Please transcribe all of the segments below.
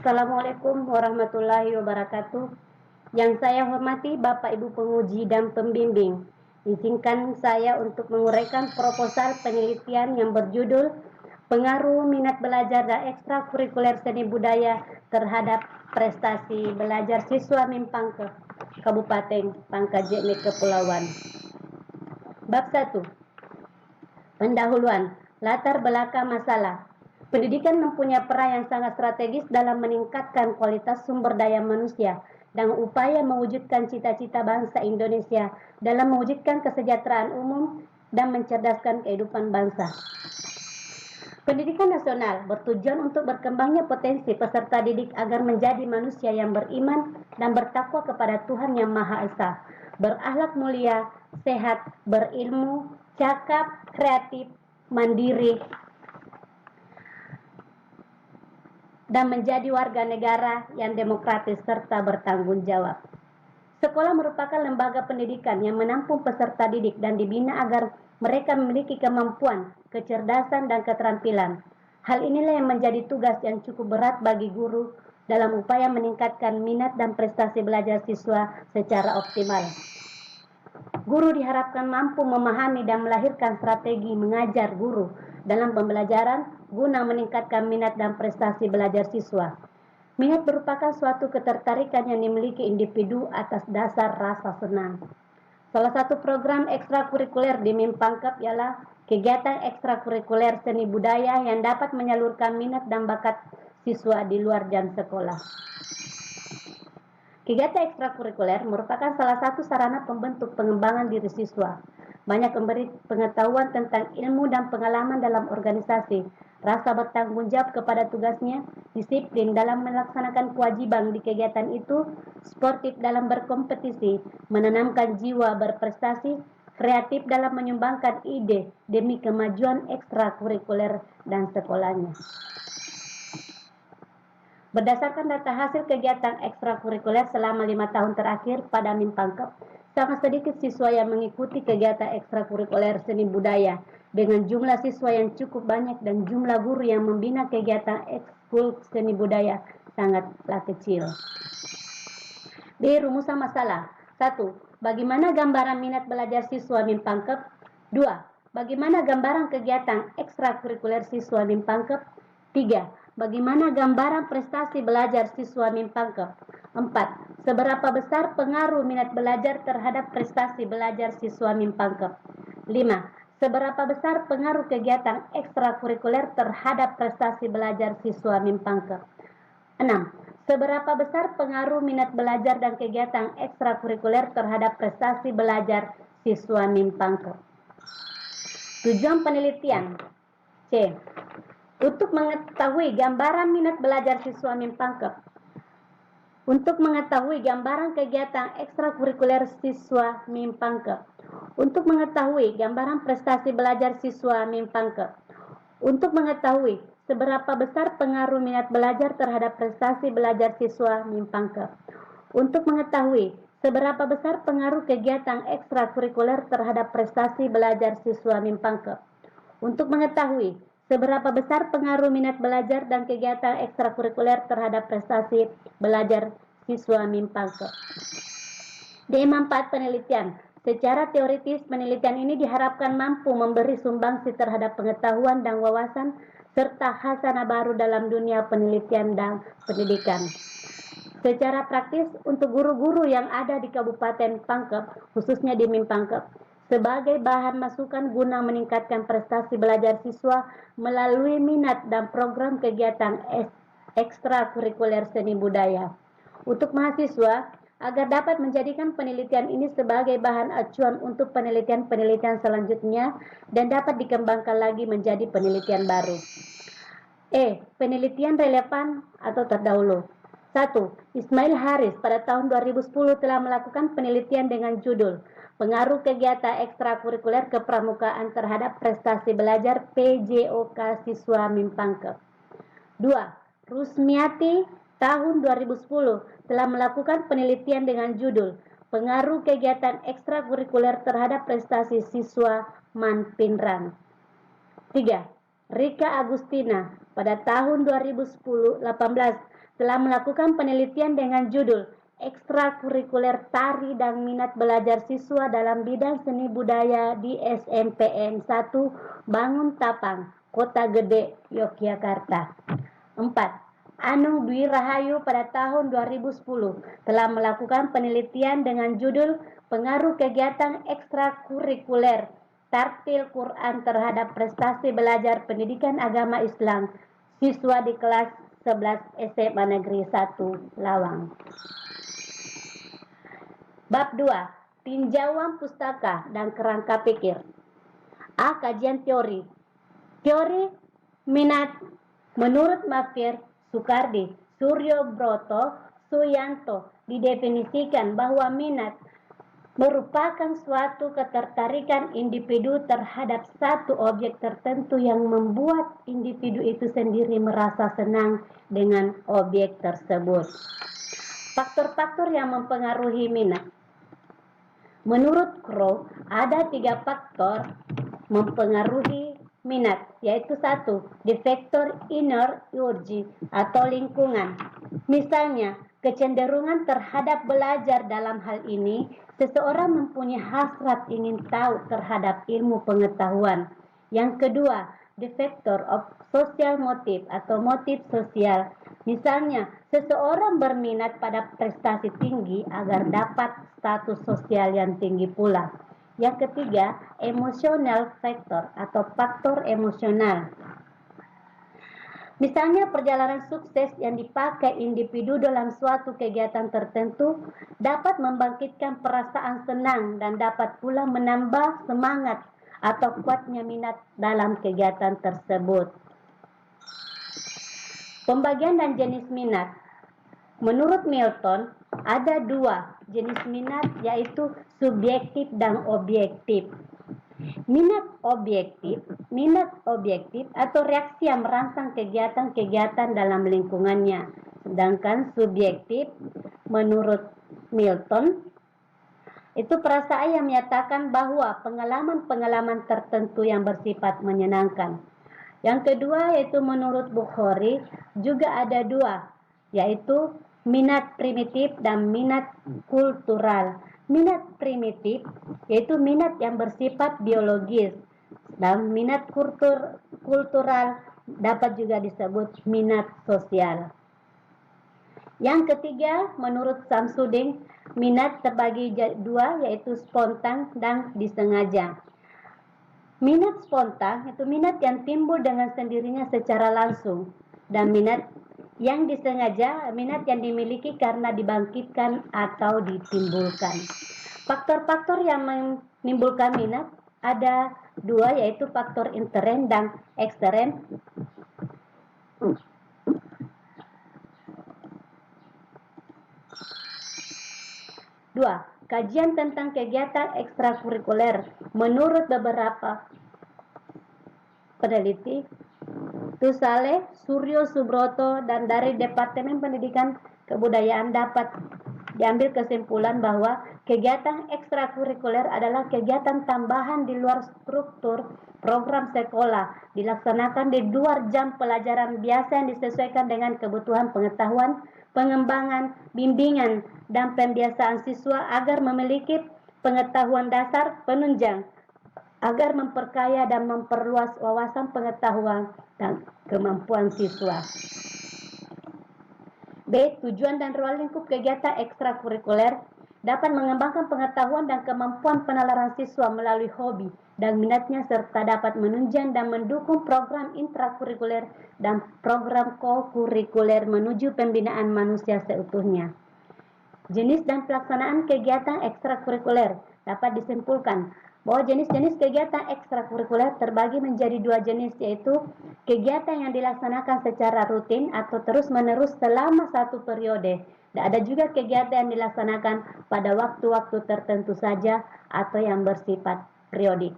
Assalamualaikum warahmatullahi wabarakatuh. Yang saya hormati Bapak Ibu penguji dan pembimbing, izinkan saya untuk menguraikan proposal penelitian yang berjudul Pengaruh Minat Belajar dan Ekstrakurikuler Seni Budaya terhadap Prestasi Belajar Siswa Mimpangkep, Kabupaten Pangkajene Kepulauan. Bab 1. Pendahuluan, latar belakang masalah. Pendidikan mempunyai peran yang sangat strategis dalam meningkatkan kualitas sumber daya manusia dan upaya mewujudkan cita-cita bangsa Indonesia dalam mewujudkan kesejahteraan umum dan mencerdaskan kehidupan bangsa. Pendidikan nasional bertujuan untuk berkembangnya potensi peserta didik agar menjadi manusia yang beriman dan bertakwa kepada Tuhan Yang Maha Esa, berakhlak mulia, sehat, berilmu, cakap, kreatif, mandiri, dan menjadi warga negara yang demokratis serta bertanggung jawab. Sekolah merupakan lembaga pendidikan yang menampung peserta didik dan dibina agar mereka memiliki kemampuan, kecerdasan, dan keterampilan. Hal inilah yang menjadi tugas yang cukup berat bagi guru dalam upaya meningkatkan minat dan prestasi belajar siswa secara optimal. Guru diharapkan mampu memahami dan melahirkan strategi mengajar guru dalam pembelajaran guna meningkatkan minat dan prestasi belajar siswa. Minat merupakan suatu ketertarikan yang dimiliki individu atas dasar rasa senang. Salah satu program ekstrakurikuler di Mimpangkep ialah kegiatan ekstrakurikuler seni budaya yang dapat menyalurkan minat dan bakat siswa di luar jam sekolah. Kegiatan ekstrakurikuler merupakan salah satu sarana pembentuk pengembangan diri siswa. Banyak memberi pengetahuan tentang ilmu dan pengalaman dalam organisasi, rasa bertanggung jawab kepada tugasnya, disiplin dalam melaksanakan kewajiban di kegiatan itu, sportif dalam berkompetisi, menanamkan jiwa berprestasi, kreatif dalam menyumbangkan ide demi kemajuan ekstrakurikuler dan sekolahnya. Berdasarkan data hasil kegiatan ekstrakurikuler selama 5 tahun terakhir pada Mimpangkep, sangat sedikit siswa yang mengikuti kegiatan ekstrakurikuler seni budaya dengan jumlah siswa yang cukup banyak dan jumlah guru yang membina kegiatan ekskul seni budaya sangatlah kecil. B. Rumusan masalah. 1. Bagaimana gambaran minat belajar siswa Mimpangkep? 2. Bagaimana gambaran kegiatan ekstrakurikuler siswa Mimpangkep? 3. Bagaimana gambaran prestasi belajar siswa Mimpangkep? 4. Seberapa besar pengaruh minat belajar terhadap prestasi belajar siswa Mimpangkep? 5. Seberapa besar pengaruh kegiatan ekstrakurikuler terhadap prestasi belajar siswa Mimpangkep? 6. Seberapa besar pengaruh minat belajar dan kegiatan ekstrakurikuler terhadap prestasi belajar siswa Mimpangkep? Tujuan penelitian. C. Untuk mengetahui gambaran minat belajar siswa Mimpangkep. Untuk mengetahui gambaran kegiatan ekstrakurikuler siswa Mimpangkep. Untuk mengetahui gambaran prestasi belajar siswa Mimpangkep. Untuk mengetahui seberapa besar pengaruh minat belajar terhadap prestasi belajar siswa Mimpangkep. Untuk mengetahui seberapa besar pengaruh kegiatan ekstrakurikuler terhadap prestasi belajar siswa Mimpangkep. Untuk mengetahui seberapa besar pengaruh minat belajar dan kegiatan ekstrakurikuler terhadap prestasi belajar siswa Mimpangkep. D4 penelitian. Secara teoritis, penelitian ini diharapkan mampu memberi sumbangsi terhadap pengetahuan dan wawasan serta khasanah baru dalam dunia penelitian dan pendidikan. Secara praktis, untuk guru-guru yang ada di Kabupaten Pangkep, khususnya di Mimpangkep, sebagai bahan masukan guna meningkatkan prestasi belajar siswa melalui minat dan program kegiatan ekstrakurikuler seni budaya. Untuk mahasiswa, agar dapat menjadikan penelitian ini sebagai bahan acuan untuk penelitian-penelitian selanjutnya dan dapat dikembangkan lagi menjadi penelitian baru. E. Penelitian relevan atau terdahulu. 1. Ismail Haris pada tahun 2010 telah melakukan penelitian dengan judul Pengaruh Kegiatan Ekstrakurikuler Kepramukaan Terhadap Prestasi Belajar PJOK Siswa Mimpangkep. 2. Rusmiati tahun 2010 telah melakukan penelitian dengan judul Pengaruh Kegiatan Ekstrakurikuler Terhadap Prestasi Siswa Manpinrang. 3. Rika Agustina pada tahun 2018 telah melakukan penelitian dengan judul Ekstrakurikuler Tari dan Minat Belajar Siswa dalam Bidang Seni Budaya di SMPN 1 Bangun Tapang, Kota Gede, Yogyakarta. 4. Anung Dwi Rahayu pada tahun 2010 telah melakukan penelitian dengan judul Pengaruh Kegiatan Ekstrakurikuler Tartil Quran terhadap prestasi belajar pendidikan agama Islam siswa di kelas 11 SMA Negeri 1 Lawang. Bab 2. Tinjauan pustaka dan kerangka pikir. A. Kajian teori. Teori minat menurut Mafir, Sukardi, Suryo Broto, Suyanto didefinisikan bahwa minat merupakan suatu ketertarikan individu terhadap satu objek tertentu yang membuat individu itu sendiri merasa senang dengan objek tersebut. Faktor-faktor yang mempengaruhi minat. Menurut Crow, ada 3 faktor mempengaruhi minat, yaitu 1. Di faktor inner urge atau lingkungan. Misalnya, kecenderungan terhadap belajar. Dalam hal ini, seseorang mempunyai hasrat ingin tahu terhadap ilmu pengetahuan. Yang kedua, the factor of social motive atau motif sosial. Misalnya, seseorang berminat pada prestasi tinggi agar dapat status sosial yang tinggi pula. Yang ketiga, emotional factor atau faktor emosional. Misalnya, perjalanan sukses yang dipakai individu dalam suatu kegiatan tertentu dapat membangkitkan perasaan senang dan dapat pula menambah semangat atau kuatnya minat dalam kegiatan tersebut. Pembagian dan jenis minat. Menurut Milton, ada 2 jenis minat, yaitu subjektif dan objektif. Minat objektif atau reaksi yang merangsang kegiatan-kegiatan dalam lingkungannya. Sedangkan subjektif, menurut Milton, itu perasaan yang menyatakan bahwa pengalaman-pengalaman tertentu yang bersifat menyenangkan. Yang kedua, yaitu menurut Bukhari, juga ada 2, yaitu minat primitif dan minat kultural. Minat primitif yaitu minat yang bersifat biologis, dan minat kultural dapat juga disebut minat sosial. Yang ketiga, menurut Samsudin, minat terbagi 2, yaitu spontan dan disengaja. Minat spontan itu minat yang timbul dengan sendirinya secara langsung, dan minat yang disengaja, minat yang dimiliki karena dibangkitkan atau ditimbulkan. Faktor-faktor yang menimbulkan minat ada 2, yaitu faktor intern dan ekstern. Dua, kajian tentang kegiatan ekstrakurikuler. Menurut beberapa peneliti, Tusale, Suryo Subroto, dan dari Departemen Pendidikan Kebudayaan dapat diambil kesimpulan bahwa kegiatan ekstrakurikuler adalah kegiatan tambahan di luar struktur program sekolah, dilaksanakan di luar jam pelajaran biasa yang disesuaikan dengan kebutuhan pengetahuan, pengembangan, bimbingan, dan pembiasaan siswa agar memiliki pengetahuan dasar penunjang, agar memperkaya dan memperluas wawasan pengetahuan dan kemampuan siswa. B. Tujuan dan ruang lingkup kegiatan ekstrakurikuler dapat mengembangkan pengetahuan dan kemampuan penalaran siswa melalui hobi dan minatnya, serta dapat menunjang dan mendukung program intrakurikuler dan program kokurikuler menuju pembinaan manusia seutuhnya. Jenis dan pelaksanaan kegiatan ekstrakurikuler dapat disimpulkan bahwa jenis-jenis kegiatan ekstrakurikuler terbagi menjadi 2 jenis, yaitu kegiatan yang dilaksanakan secara rutin atau terus-menerus selama 1 periode, dan ada juga kegiatan yang dilaksanakan pada waktu-waktu tertentu saja atau yang bersifat periodik.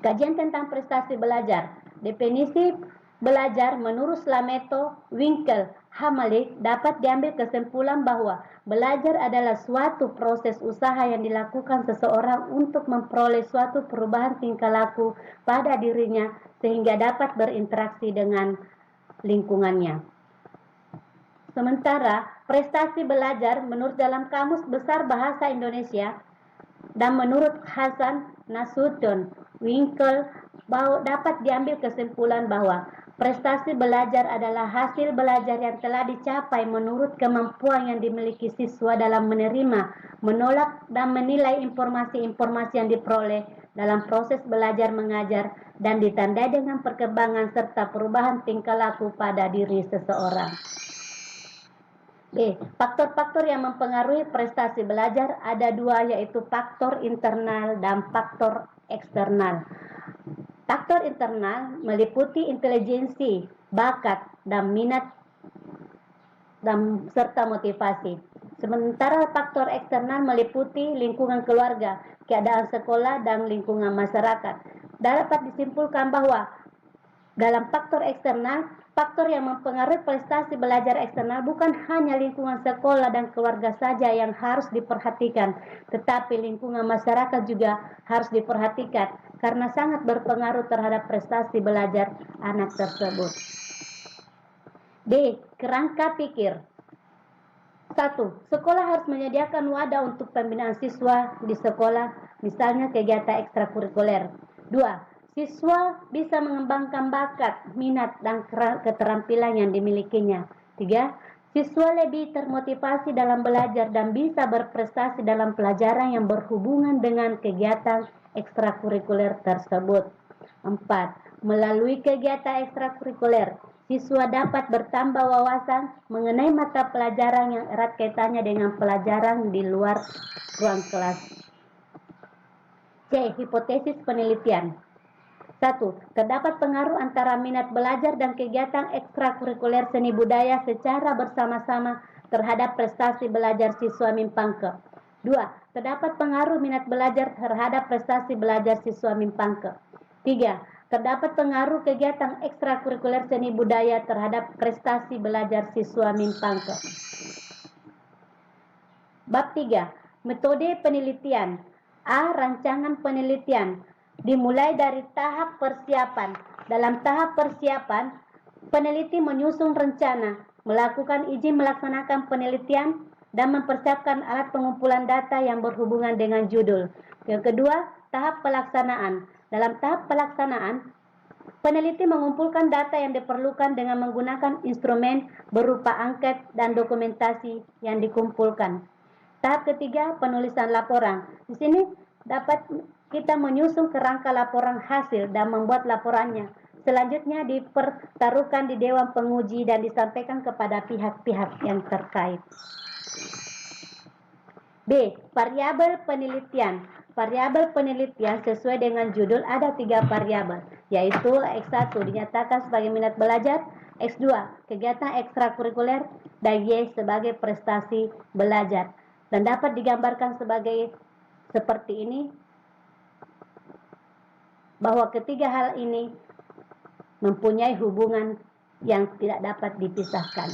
Kajian tentang prestasi belajar. Definisi belajar menurut Slameto, Winkel, Hamalik dapat diambil kesimpulan bahwa belajar adalah suatu proses usaha yang dilakukan seseorang untuk memperoleh suatu perubahan tingkah laku pada dirinya sehingga dapat berinteraksi dengan lingkungannya. Sementara prestasi belajar menurut dalam Kamus Besar Bahasa Indonesia dan menurut Hasan Nasruddin Winkel dapat diambil kesimpulan bahwa prestasi belajar adalah hasil belajar yang telah dicapai menurut kemampuan yang dimiliki siswa dalam menerima, menolak, dan menilai informasi-informasi yang diperoleh dalam proses belajar mengajar dan ditandai dengan perkembangan serta perubahan tingkah laku pada diri seseorang. B. Faktor-faktor yang mempengaruhi prestasi belajar ada dua, yaitu faktor internal dan faktor eksternal. Faktor internal meliputi intelijensi, bakat, dan minat dan serta motivasi. Sementara faktor eksternal meliputi lingkungan keluarga, keadaan sekolah, dan lingkungan masyarakat. Dapat disimpulkan bahwa dalam faktor eksternal, faktor yang mempengaruhi prestasi belajar eksternal bukan hanya lingkungan sekolah dan keluarga saja yang harus diperhatikan, tetapi lingkungan masyarakat juga harus diperhatikan karena sangat berpengaruh terhadap prestasi belajar anak tersebut. D. Kerangka pikir. 1. Sekolah harus menyediakan wadah untuk pembinaan siswa di sekolah, misalnya kegiatan ekstrakurikuler. 2. Siswa bisa mengembangkan bakat, minat, dan keterampilan yang dimilikinya. 3. Siswa lebih termotivasi dalam belajar dan bisa berprestasi dalam pelajaran yang berhubungan dengan kegiatan ekstrakurikuler tersebut. 4. Melalui kegiatan ekstrakurikuler, siswa dapat bertambah wawasan mengenai mata pelajaran yang erat kaitannya dengan pelajaran di luar ruang kelas. C. Hipotesis penelitian. 1. Terdapat pengaruh antara minat belajar dan kegiatan ekstrakurikuler seni budaya secara bersama-sama terhadap prestasi belajar siswa Mimpangke. 2. Terdapat pengaruh minat belajar terhadap prestasi belajar siswa Mimpangke. 3. Terdapat pengaruh kegiatan ekstrakurikuler seni budaya terhadap prestasi belajar siswa Mimpangke. Bab 3. Metode penelitian. A. Rancangan penelitian. Dimulai dari tahap persiapan. Dalam tahap persiapan, peneliti menyusun rencana, melakukan izin melaksanakan penelitian, dan mempersiapkan alat pengumpulan data yang berhubungan dengan judul. Yang kedua, tahap pelaksanaan. Dalam tahap pelaksanaan, peneliti mengumpulkan data yang diperlukan dengan menggunakan instrumen berupa angket dan dokumentasi yang dikumpulkan. Tahap ketiga, penulisan laporan. Di sini dapat kita menyusun kerangka laporan hasil dan membuat laporannya. Selanjutnya dipertaruhkan di Dewan Penguji dan disampaikan kepada pihak-pihak yang terkait. B. Variabel penelitian. Variabel penelitian sesuai dengan judul ada 3 variabel, yaitu X1 dinyatakan sebagai minat belajar, X2 kegiatan ekstrakurikuler, dan Y sebagai prestasi belajar. Dan dapat digambarkan seperti ini, bahwa ketiga hal ini mempunyai hubungan yang tidak dapat dipisahkan.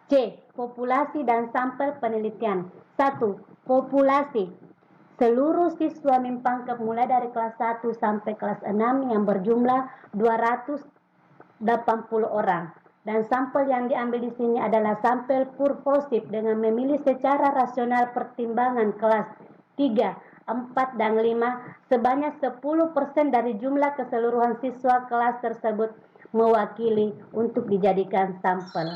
C. Populasi dan sampel penelitian. 1. Populasi. Seluruh siswa Mimpangke mulai dari kelas 1 sampai kelas 6 yang berjumlah 280 orang. Dan sampel yang diambil di sini adalah sampel purposif dengan memilih secara rasional pertimbangan kelas 3, 4, dan 5 sebanyak 10% dari jumlah keseluruhan siswa kelas tersebut mewakili untuk dijadikan sampel.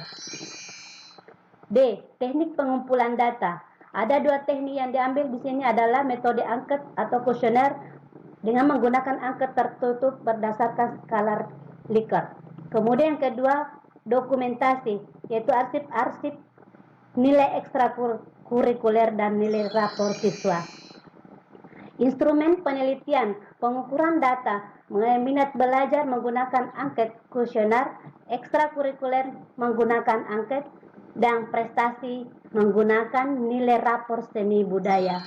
D. Teknik pengumpulan data. Ada 2 teknik yang diambil di sini adalah metode angket atau kuesioner dengan menggunakan angket tertutup berdasarkan skala Likert. Kemudian yang kedua, dokumentasi, yaitu arsip-arsip nilai ekstrakurikuler dan nilai rapor siswa. Instrumen penelitian, pengukuran data, mengenai minat belajar menggunakan angket kuesioner, ekstrakurikuler menggunakan angket, dan prestasi menggunakan nilai rapor seni budaya.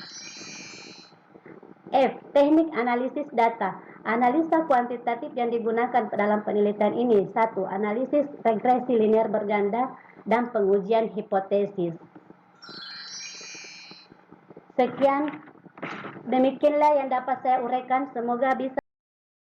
F. Teknik analisis data. Analisa kuantitatif yang digunakan dalam penelitian ini. 1. Analisis regresi linear berganda dan pengujian hipotesis. Sekian, demikianlah yang dapat saya uraikan. Semoga bisa